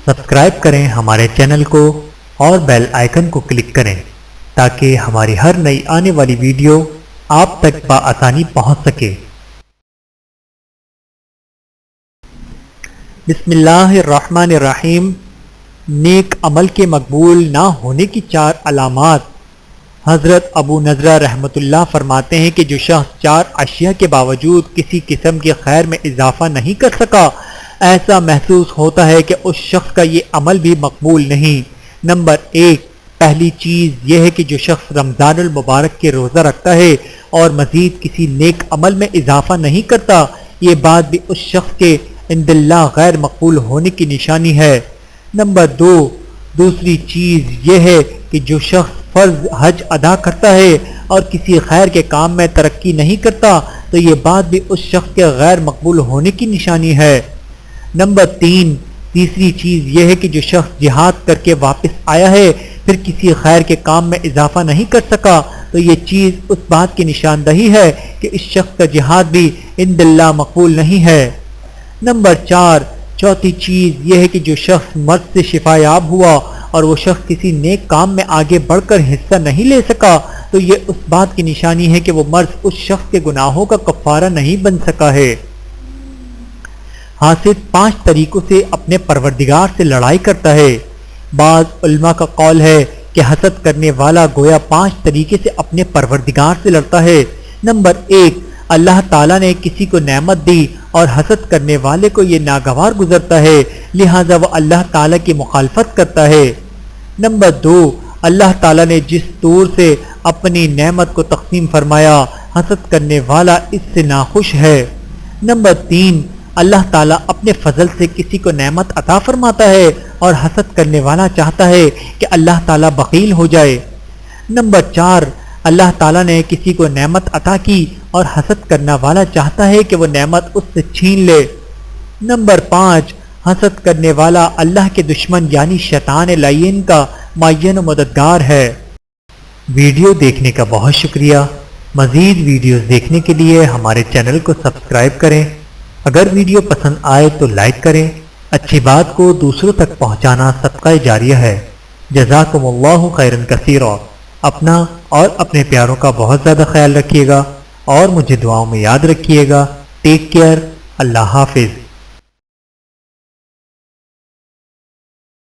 Subscribe کریں ہمارے channel کو اور بیل آئیکن کو کلک کریں تاکہ ہماری ہر نئی آنے والی ویڈیو آپ تک بآسانی پہنچ سکے۔ بسم اللہ الرحمن الرحیم۔ نیک عمل کے مقبول نہ ہونے کی 4 علامات۔ حضرت ابو نضرہ رحمۃ اللہ فرماتے ہیں کہ جو شخص 4 اشیاء کے باوجود کسی قسم کے خیر میں اضافہ نہیں کر سکا، ایسا محسوس ہوتا ہے کہ اس شخص کا یہ عمل بھی مقبول نہیں۔ نمبر 1، پہلی چیز یہ ہے کہ جو شخص رمضان المبارک کے روزہ رکھتا ہے اور مزید کسی نیک عمل میں اضافہ نہیں کرتا، یہ بات بھی اس شخص کے عند اللہ غیر مقبول ہونے کی نشانی ہے۔ نمبر 2، دوسری چیز یہ ہے کہ جو شخص فرض حج ادا کرتا ہے اور کسی خیر کے کام میں ترقی نہیں کرتا تو یہ بات بھی اس شخص کے غیر مقبول ہونے کی نشانی ہے۔ نمبر 3، تیسری چیز یہ ہے کہ جو شخص جہاد کر کے واپس آیا ہے پھر کسی خیر کے کام میں اضافہ نہیں کر سکا تو یہ چیز اس بات کی نشاندہی ہے کہ اس شخص کا جہاد بھی عند اللہ مقبول نہیں ہے۔ نمبر 4، چوتھی چیز یہ ہے کہ جو شخص مرض سے شفا یاب ہوا اور وہ شخص کسی نیک کام میں آگے بڑھ کر حصہ نہیں لے سکا تو یہ اس بات کی نشانی ہے کہ وہ مرض اس شخص کے گناہوں کا کفارہ نہیں بن سکا ہے۔ حاسد 5 طریقوں سے اپنے پروردگار سے لڑائی کرتا ہے۔ بعض علماء کا قول ہے کہ حسد کرنے والا گویا 5 طریقے سے اپنے پروردگار سے لڑتا ہے۔ نمبر 1، اللہ تعالیٰ نے کسی کو نعمت دی اور حسد کرنے والے کو یہ ناگوار گزرتا ہے، لہٰذا وہ اللہ تعالیٰ کی مخالفت کرتا ہے۔ نمبر 2، اللہ تعالیٰ نے جس طور سے اپنی نعمت کو تقسیم فرمایا، حسد کرنے والا اس سے ناخوش ہے۔ نمبر 3، اللہ تعالیٰ اپنے فضل سے کسی کو نعمت عطا فرماتا ہے اور حسد کرنے والا چاہتا ہے کہ اللہ تعالیٰ بخیل ہو جائے۔ نمبر 4، اللہ تعالیٰ نے کسی کو نعمت عطا کی اور حسد کرنا والا چاہتا ہے کہ وہ نعمت اس سے چھین لے۔ نمبر 5، حسد کرنے والا اللہ کے دشمن یعنی شیطان لعین کا معین و مددگار ہے۔ ویڈیو دیکھنے کا بہت شکریہ۔ مزید ویڈیوز دیکھنے کے لیے ہمارے چینل کو سبسکرائب کریں۔ اگر ویڈیو پسند آئے تو لائک کریں۔ اچھی بات کو دوسروں تک پہنچانا صدقہ جاریہ ہے۔ جزاکم اللہ خیرا کثیرا۔ اپنا اور اپنے پیاروں کا بہت زیادہ خیال رکھیے گا اور مجھے دعاؤں میں یاد رکھیے گا۔ Take care. اللہ حافظ۔